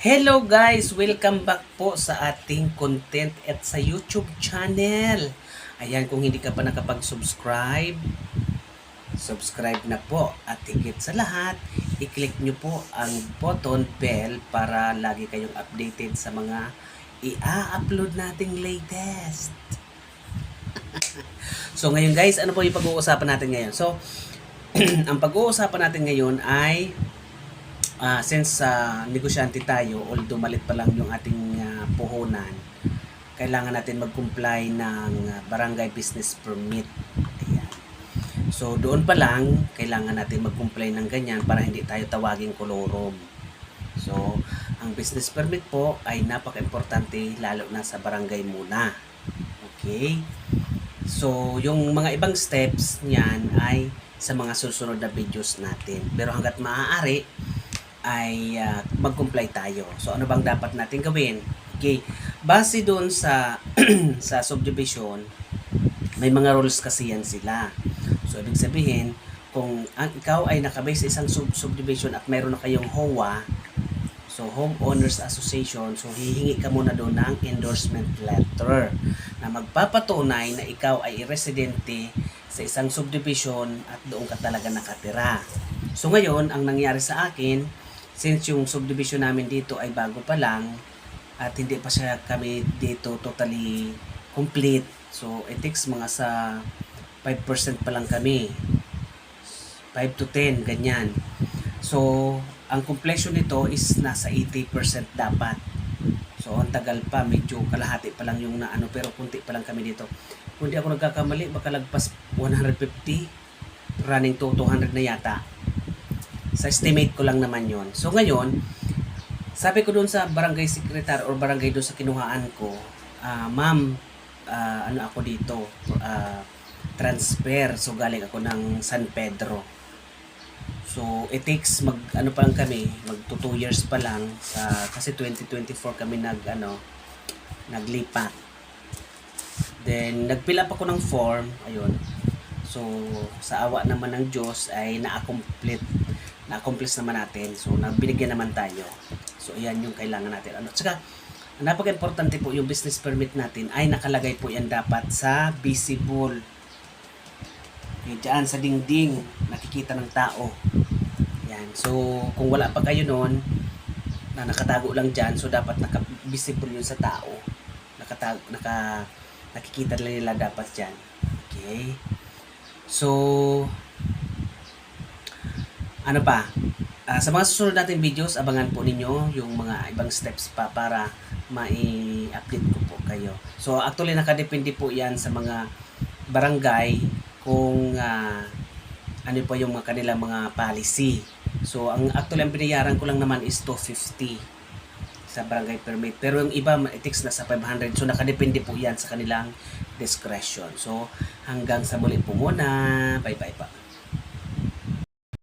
Hello guys! Welcome back po sa ating content at sa YouTube channel. Ayan, kung hindi ka pa nakapag-subscribe, subscribe na po. At higit sa lahat, i-click nyo po ang button bell para lagi kayong updated sa mga i-upload nating latest. So ngayon guys, ano po yung pag-uusapan natin ngayon? So, ang pag-uusapan natin ngayon ay since negosyante tayo, although malit pa lang yung ating puhunan, kailangan natin mag-comply ng barangay business permit. Ayan. So doon pa lang, kailangan natin mag-comply ng ganyan para hindi tayo tawaging kolorom. So ang business permit po ay napaka-importante lalo na sa barangay muna. Okay? So yung mga ibang steps niyan ay sa mga susunod na videos natin. Pero hanggat maaari, ay mag-comply tayo. So ano bang dapat natin gawin? Okay. Base doon sa sa subdivision, may mga rules kasi yan sila. So ibig sabihin, kung ikaw ay nakabase sa isang subdivision at mayroon na kayong HOA, so Homeowners Association, so hihingi ka muna doon ng endorsement letter na magpapatunay na ikaw ay residente sa isang subdivision at doon ka talaga nakatira. So ngayon, ang nangyari sa akin, since yung subdivision namin dito ay bago pa lang at hindi pa siya kami dito totally complete, so it takes mga sa 5% pa lang kami, 5 to 10 ganyan. So ang completion nito is nasa 80% dapat. So ang tagal pa, medyo kalahati pa lang yung naano, pero kunti pa lang kami dito. Kung di ako nagkakamali, baka lagpas 150 running to 200 na yata. Sa estimate ko lang naman yon. So ngayon, sabi ko doon sa barangay secretary or barangay doon sa kinuhaan ko, ma'am, ano ako dito, transfer. So galing ako ng San Pedro. So it takes ano pa lang kami, mag 2 years pa lang kasi 2024 kami naglipat. Then nag-fill up ako ng form, ayun. So sa awa naman ng Diyos ay na-accomplish naman natin. So nabinigyan naman tayo. So ayan yung kailangan natin. Tsaka napaka-importante po yung business permit natin ay nakalagay po yan dapat sa visible. Diyan sa dingding nakikita ng tao. Yan. So kung wala pa kayo noon na nakatago lang diyan, so dapat naka-visible yun sa tao. Nakikita nila dapat diyan. Okay? So ano pa? Sa mga susunod natin videos, abangan po ninyo yung mga ibang steps pa para mai-update ko po kayo. So actually nakadepende po yan sa mga barangay kung ano po yung kanilang mga policy. So ang actually ang binayaran ko lang naman is 250 sa barangay permit. Pero yung iba it takes na sa 500. So nakadepende po yan sa kanilang discretion. So hanggang sa muli po muna. Bye bye pa.